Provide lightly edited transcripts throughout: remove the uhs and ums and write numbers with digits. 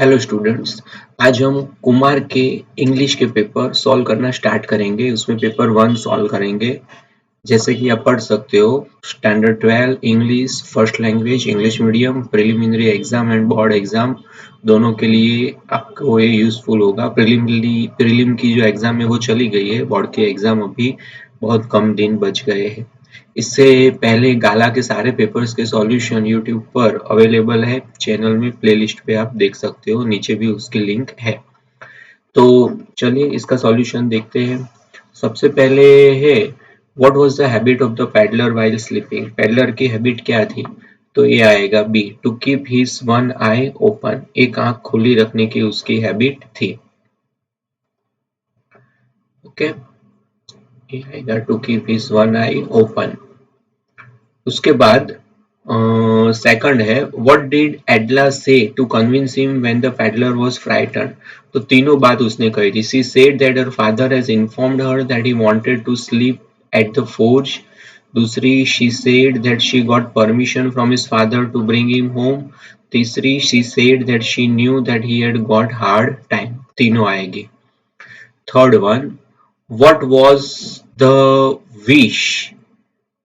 Hello students. आज हम कुमार के इंग्लिश के पेपर सॉल्व करना स्टार्ट करेंगे। उसमें पेपर 1 सॉल्व करेंगे। जैसे कि आप पढ़ सकते हो, standard 12 English first language English medium preliminary exam and board exam दोनों के लिए आपको ये यूजफुल होगा। प्रीलिम की जो एग्जाम है वो चली गई है, बोर्ड के एग्जाम अभी बहुत कम दिन बच गए हैं। इससे पहले गाला के सारे पेपर्स के सॉल्यूशन यूट्यूब पर अवेलेबल है, चैनल में प्लेलिस्ट पे आप देख सकते हो, नीचे भी उसकी लिंक है। तो चलिए इसका सॉल्यूशन देखते हैं। सबसे पहले है, what was the habit of the peddler while sleeping. Peddler की हैबिट क्या थी? तो ये आएगा B, to keep his one eye open. एक आंख खुली रखने की उसकी हैबिट थी। ओके, ये आएगा to keep his one eye open. उसके बाद सेकंड है, what did Edla say to convince him when the peddler was frighten. तो तीनों बात उसने कही थी। She said that her father has informed her that he wanted to sleep at the forge. दूसरी, she said that she got permission from his father to bring him home. तीसरी, she said that she knew that he had got hard time. तीनों आएगी। Third one, what was the wish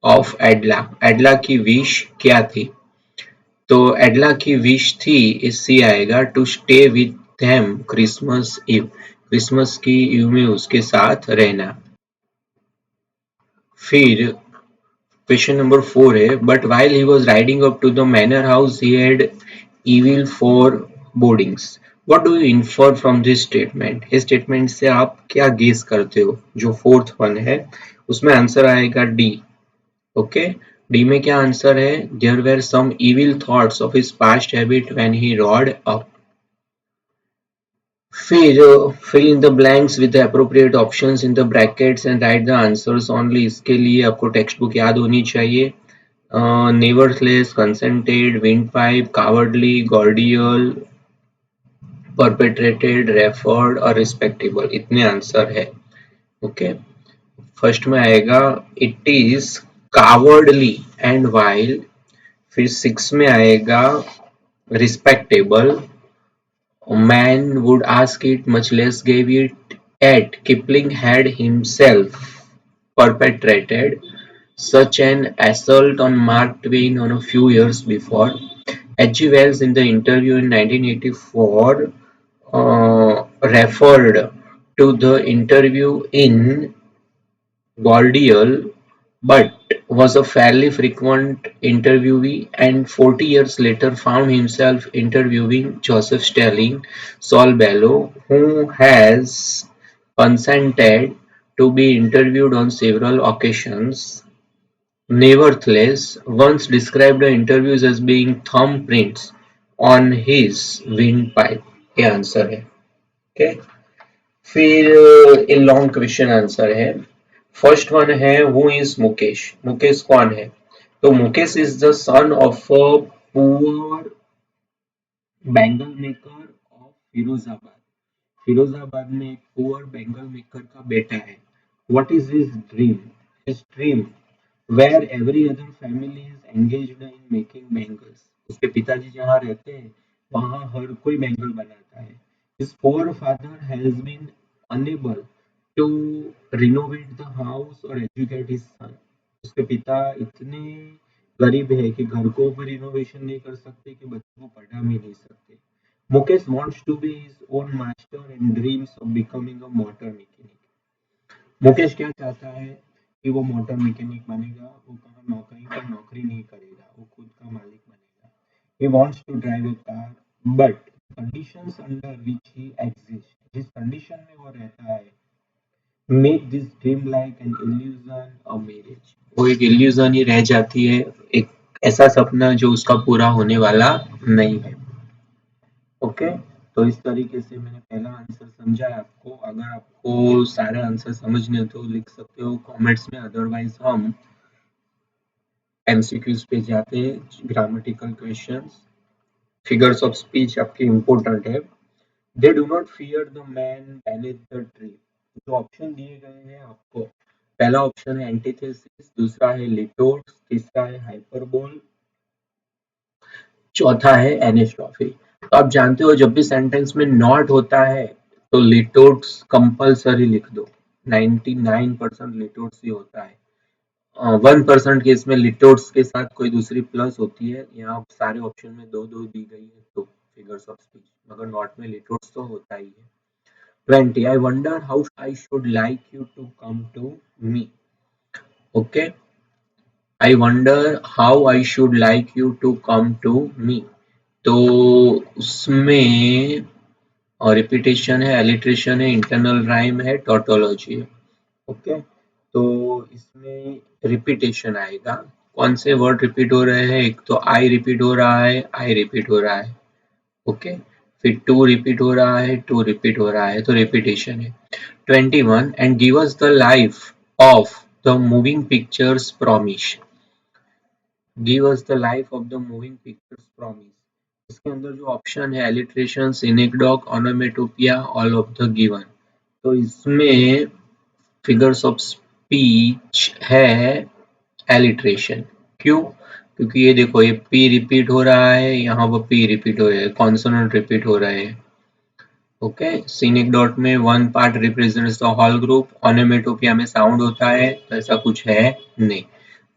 of Edla. Edla की wish क्या थी? तो एडला की wish थी, इससे आएगा to stay with them Christmas Eve. Christmas की ईव में उसके साथ रहना। फिर क्वेश्चन नंबर 4 है, but while he was riding up to the manor house he had evil forebodings. What do you infer from this statement. इस statement से आप क्या गेस करते हो? जो फोर्थ वन है उसमें आंसर आएगा डी। ओके, डी में क्या आंसर है? There were some evil thoughts of his past habit when he rode up. फिर fill in the blanks with the appropriate options in the brackets and write the answers only. इसके लिए आपको textbook याद होनी चाहिए। Nevertheless, consented, windpipe, cowardly, cordial, perpetrated, referred और respectable. इतने answer है। ओके, फर्स्ट में आएगा it is cowardly and wild. फिर 6 में आएगा respectable. Man would ask it, much less gave it. At Kipling had himself perpetrated such an assault on Mark Twain on a few years before. H.G. Wells in the interview in 1984 referred to the interview in Gordial, but was a fairly frequent interviewee, and 40 years later found himself interviewing Joseph Stalin, Saul Bellow, who has consented to be interviewed on several occasions. Nevertheless, once described the interviews as being thumbprints on his windpipe. ये answer है। Okay, फिर ये long question answer है। First one है, who is Mukesh. Mukesh कौन है? तो Mukesh is the son of a poor bangle maker of Firozabad. Firozabad में एक पुअर बैंगल मेकर का बेटा है। What is his dream? His dream, where every other family is engaged in making bangles. उसके पिताजी जहाँ रहते हैं वहाँ हर कोई बैंगल बनाता है। His poor father has been unable to renovate the house और एजुकेट हिज सन। उसके पिता इतने गरीब है कि घर को भी रिनोवेशन नहीं कर सकते, कि बच्चों को पढ़ा भी नहीं सकते। Mukesh wants to be his own master and dreams of becoming a motor mechanic. Mukesh क्या चाहता है? कि वो मोटर मैकेनिक बनेगा। वो कहीं पर नौकरी नहीं करेगा, वो खुद का मालिक बनेगा। He wants to drive a car, but conditions under which he exists, जिस कंडीशन में वो रहता है, make this dream like an illusion of marriage. वो एक illusion ही रह जाती है, एक ऐसा सपना जो उसका पूरा होने वाला नहीं है। ओके, तो इस तरीके से मैंने पहला आंसर समझा है आपको। अगर आपको सारे आंसर समझने तो लिख सकते हो कमेंट्स में, अदरवाइज हम एमसीक्यूज पे जाते हैं। Grammatical questions, figures of speech आपके इम्पोर्टेंट है। They do not fear the man beneath the tree. जो ऑप्शन दिए गए हैं आपको, पहला ऑप्शन है एंटीथेसिस, दूसरा है लिटोर्स, तीसरा है हाइपरबोल, चौथा है एनेस्ट्रॉफी। तो आप जानते हो जब भी सेंटेंस में नॉट होता है तो लिटोट्स कंपलसरी लिख दो। 99% लिटोट्स ही होता है। 1% केस में लिटोट्स के साथ कोई दूसरी प्लस होती है। यहाँ सारे ऑप्शन में दो दो दी गई है तो फिगर्स ऑफ स्पीच, मगर नॉट में लिटोट्स तो होता ही है। 20. I wonder how I should like you to come to me. Okay. I wonder how I should like you to come to me. तो उसमें और रिपीटेशन है, एलिट्रेशन है, इंटरनल राइम है, टोटोलॉजी है। ओके, तो इसमें रिपीटेशन आएगा। कौन से वर्ड रिपीट हो रहे हैं? एक तो आई रिपीट हो रहा है, आई रिपीट हो रहा है। ओके, फिर टू रिपीट हो रहा है, टू रिपीट हो रहा है, तो रिपीटेशन है। 21. And give us the life of the moving pictures promise. Give us the life of the moving pictures promise. इसके अंदर जो ऑप्शन है alliteration, synecdoche, onomatopoeia, all of the given. तो इसमें फिगर्स ऑफ स्पीच है alliteration. क्यों? क्योंकि ये देखो, ये पी रिपीट हो रहा है, यहाँ पर पी रिपीट हो रहा है, कॉन्सोनेंट रिपीट हो रहे हैं। ओके, सीनिक डॉट में one part represents the whole group, onomatopoeia में साउंड होता है, तो ऐसा कुछ है नहीं,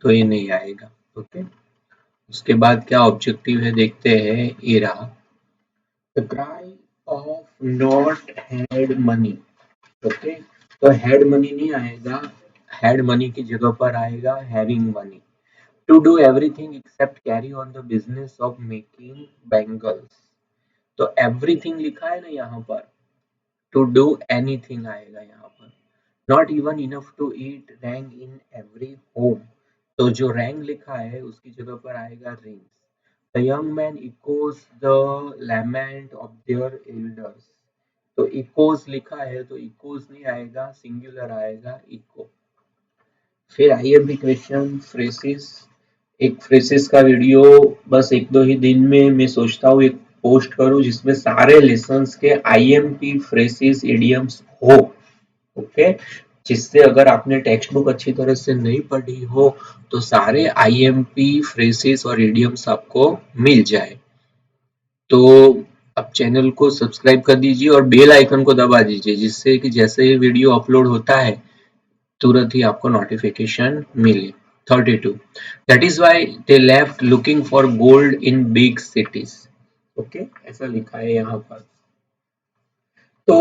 तो ये नहीं आएगा। ओके, उसके बाद क्या ऑब्जेक्टिव है देखते हैं। ये रहा, the cry of not had money. Okay, तो हैड मनी नहीं आएगा, हैड मनी की जगह पर आएगा having money. To do everything except carry on the business of making bangles. तो एवरीथिंग लिखा है ना यहाँ पर, टू डू एनीथिंग आएगा यहाँ पर। Not even enough to eat rang in every home, तो जो रैंग लिखा है उसकी जगह पर आएगा rings. The young man echoes the lament of their elders, तो इकोज लिखा है तो इकोज नहीं आएगा, सिंगुलर आएगा इको। फिर आईएमपी क्वेश्चन फ्रेसिस। एक फ्रेसिस का वीडियो बस एक दो ही दिन में मैं सोचता हूँ एक पोस्ट करूँ जिसमें सारे लेसन्स के आईएमपी फ्रेसिस इडियम्स हो। ओके, जिससे अगर आपने टेक्स्ट बुक अच्छी तरह से नहीं पढ़ी हो तो सारे आईएमपी फ्रेसिस और इडियम्स आपको मिल जाए। तो आप चैनल को सब्सक्राइब कर दीजिए और बेल आइकन को दबा दीजिए, जिससे कि जैसे ही वीडियो अपलोड होता है तुरंत ही आपको नोटिफिकेशन मिले। 32. That is why they left looking for gold in big cities. Okay, ऐसा लिखा है यहाँ पर। तो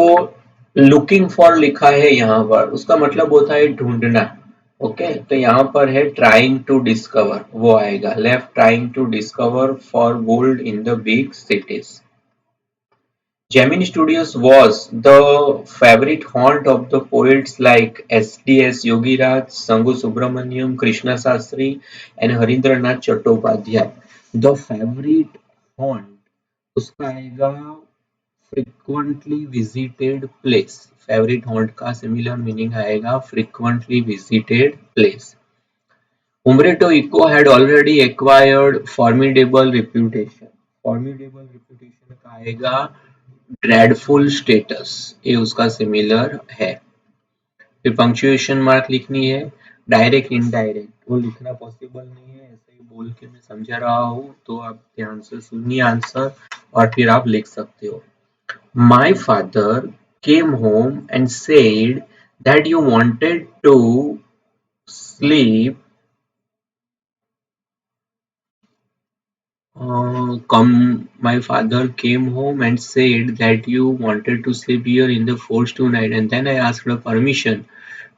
लुकिंग फॉर लिखा है यहाँ पर, उसका मतलब होता है ढूंढना। ओके, तो यहाँ पर है ट्राइंग टू डिस्कवर, वो आएगा left trying to discover for gold in the big cities. Gemini Studios was the favorite haunt of the poets like S.D.S. Yogiraj, Sangu Subramaniam, Krishna Sastri, and Harindranath Chattopadhyay. The favorite haunt उसका आएगा frequently visited place. Favorite haunt का similar meaning आएगा frequently visited place. Umberto Eco had already acquired formidable reputation. Formidable reputation का आएगा dreadful status, ये उसका similar है। फिर पंक्चुएशन मार्क लिखनी है, डायरेक्ट इनडायरेक्ट वो लिखना पॉसिबल नहीं है, ऐसे ही बोल के मैं समझा रहा हूँ, तो आप ध्यान से सुनिए आंसर और फिर आप लिख सकते हो। My father came home and said that you wanted to sleep my father came home and said that you wanted to sleep here in the forest tonight, and then I asked her permission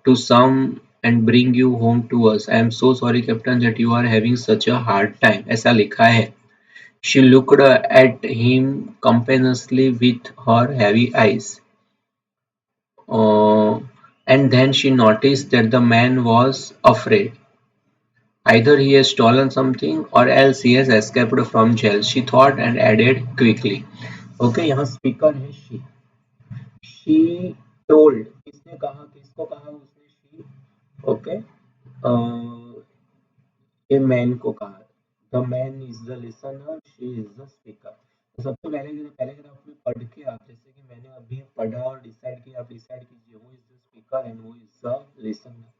to some and bring you home to us. I am so sorry, Captain, that you are having such a hard time. ऐसा लिखा है। She looked at him compassionately with her heavy eyes. And then she noticed that the man was afraid. Either he has stolen something or else he has escaped from jail, she thought and added quickly. Okay, यहाँ speaker है she. She told, किसने कहा, किसको कहा उसने she? Okay, ये man को कहा। The man is the listener, she is the speaker. तो सबसे पहले पैराग्राफ में पढ़ के आप, जैसे कि मैंने अभी पढ़ा और डिसाइड किया, आप डिसाइड कीजिए who is the speaker and who is the listener.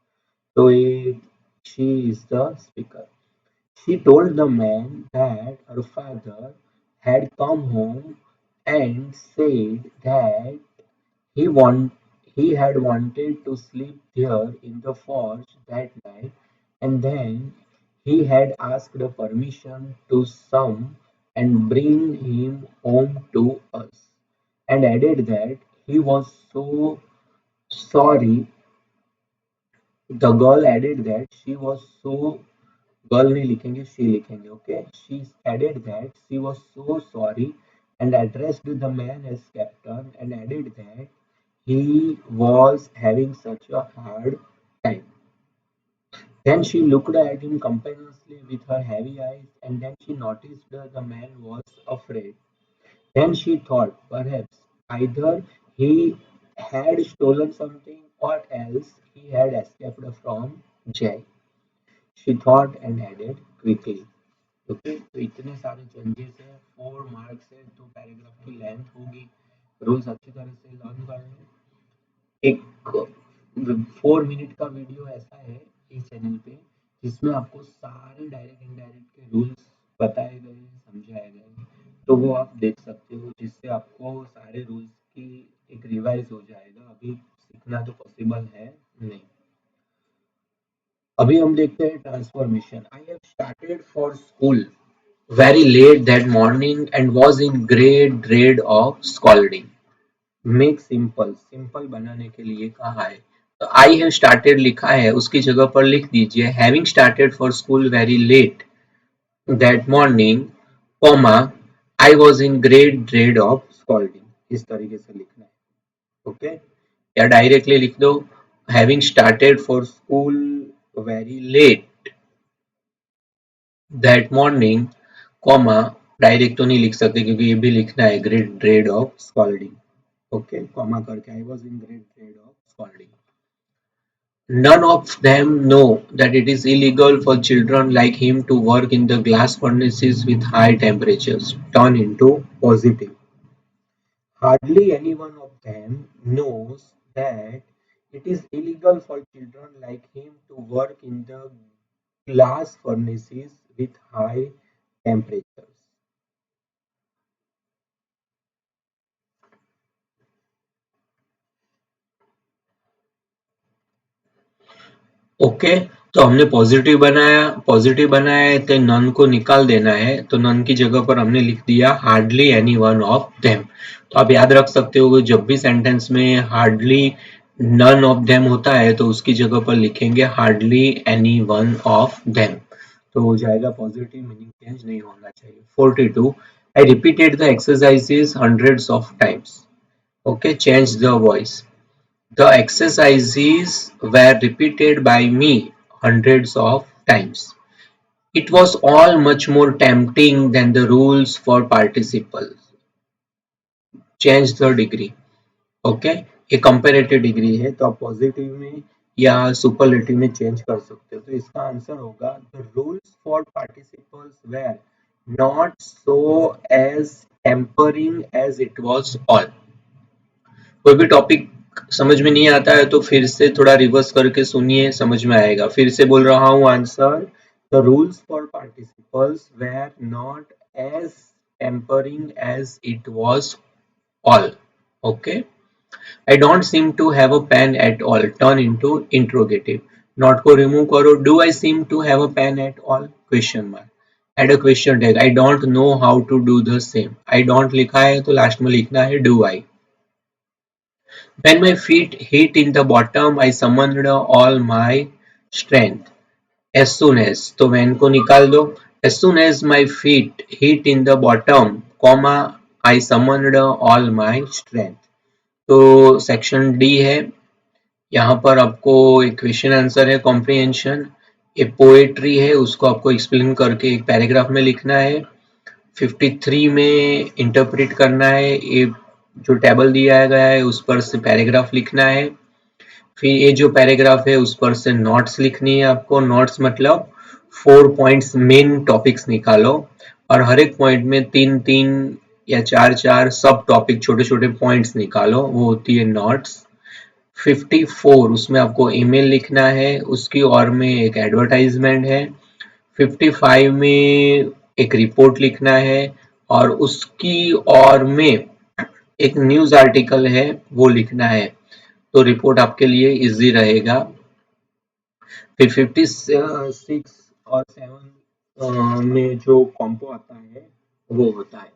तो ये she is the speaker. She told the man that her father had come home and said that he want he had wanted to sleep there in the forge that night, and then he had asked the permission to some and bring him home to us, and added that he was so sorry. The girl added that she was so girl नहीं लिखेंगे she लिखेंगे okay. She added that she was so sorry and addressed the man as captain and added that he was having such a hard time. Then she looked at him compassionately with her heavy eyes, and then she noticed that the man was afraid. Then she thought perhaps either he had stolen something or else he had escaped from jail. She thought and added quickly. Okay, तो इतने सारे changes है, 4 marks है, तो paragraph की length होगी, rules अच्छी तरह से लर्न कर लो। एक 4 मिनट का वीडियो ऐसा है इस चैनल पे जिसमें आपको सारे डायरेक्ट इनडायरेक्ट के रूल्स बताए गए हैं, समझाए गए हैं, तो वो आप देख सकते हो, जिससे आपको सारे रूल्स की एक रिवाइज हो जाएगा। अभी सीखना तो पॉसिबल है नहीं। अभी हम देखते हैं transformation. I have started for school very late that morning and was in great dread of scolding. Make simple, simple बनाने के लिए कहा है, तो I have started लिखा है, उसकी जगह पर लिख दीजिए having started for school very late that morning, comma I was in great dread of scolding. इस तरीके से लिखना है, ओके, या डायरेक्टली लिख दो having started for school very late that morning, comma direct तो नहीं लिख सकते क्योंकि ये भी लिखना है great dread of scolding, okay, comma करके I was in great dread of scolding. None of them know that it is illegal for children like him to work in the glass furnaces with high temperatures. Turn into positive. Hardly any one of them knows that it is illegal for children like him to work in the glass furnaces with high temperatures. Okay, तो हमने positive बनाया है तो none को निकाल देना है, तो नन की जगह पर हमने लिख दिया hardly any one of them. तो आप याद रख सकते हो जब भी सेंटेंस में हार्डली नन ऑफ देम होता है तो उसकी जगह पर लिखेंगे hardly any one of them, तो हो जाएगा पॉजिटिव, मीनिंग चेंज नहीं होना चाहिए। 42 I repeated the exercises hundreds of times, okay, change the voice. The exercises were repeated by me hundreds of times. It was all much more tempting than the rules for participles. Change the degree. Okay? ये comparative degree है तो आप positive में या superlative में change कर सकते हो, तो इसका आंसर होगा the rules for participles were not so as tempering as it was all. कोई भी टॉपिक समझ में नहीं आता है तो फिर से थोड़ा रिवर्स करके सुनिए, समझ में आएगा। फिर से बोल रहा हूँ answer, the rules for participles were not as tempering as it was all, okay. I don't seem to have a pen at all, turn into interrogative. Not को रिमूव करो, do I seem to have a pen at all, question mark, add a question tag. I don't know how to do the same, I don't लिखा है तो last में लिखना है do I. When my feet hit in the bottom, I summoned all my strength. As soon as, तो when को निकाल दो, as soon as my feet hit in the bottom, comma, I summoned all my strength. तो section D है, यहाँ पर आपको एक क्वेश्चन आंसर है, कॉम्प्रिहेंशन, ये पोएट्री है, उसको आपको एक्सप्लेन करके एक पैराग्राफ में लिखना है। 53 में इंटरप्रेट करना है, ये जो टेबल दिया गया है उस पर से पैराग्राफ लिखना है, फिर ये जो पैराग्राफ है उस पर से नोट्स लिखनी है आपको। नोट्स मतलब 4 पॉइंट्स, मेन टॉपिक्स निकालो और हर एक पॉइंट में 3-3 या 4-4 सब टॉपिक छोटे छोटे पॉइंट्स निकालो, वो होती है नोट्स। 54 उसमें आपको ईमेल लिखना है, उसकी और में एक एडवर्टाइजमेंट है। 55 में एक रिपोर्ट लिखना है और उसकी और में एक न्यूज़ आर्टिकल है वो लिखना है, तो रिपोर्ट आपके लिए इजी रहेगा। फिर 56 और 7 में जो कॉम्पो आता है वो होता है।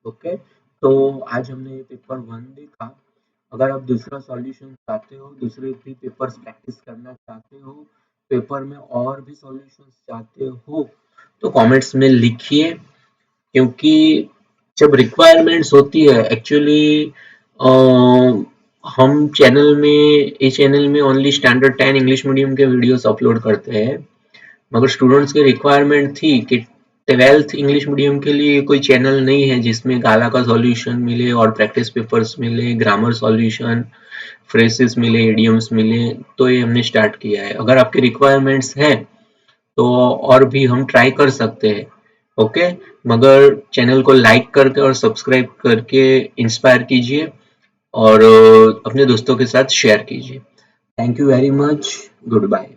ओके, तो आज हमने पेपर 1 देखा। अगर आप दूसरा सॉल्यूशन चाहते हो, दूसरे भी पेपर्स प्रैक्टिस करना चाहते हो, पेपर में और भी सॉल्यूशंस चाहते हो, तो कमेंट्स में लिखिए। क्योंकि जब रिक्वायरमेंट्स होती है एक्चुअली, हम चैनल में ओनली स्टैंडर्ड 10 इंग्लिश मीडियम के वीडियोस अपलोड करते हैं, मगर स्टूडेंट्स की रिक्वायरमेंट थी कि 12th इंग्लिश मीडियम के लिए कोई चैनल नहीं है जिसमें गाला का सॉल्यूशन मिले और प्रैक्टिस पेपर्स मिले, ग्रामर सॉल्यूशन, फ्रेसेस मिले, इडियम्स मिले, तो ये हमने स्टार्ट किया है। अगर आपकी रिक्वायरमेंट्स हैं तो और भी हम ट्राई कर सकते हैं। ओके, मगर चैनल को लाइक करके और सब्सक्राइब करके इंस्पायर कीजिए और अपने दोस्तों के साथ शेयर कीजिए। Thank you very much. Good bye.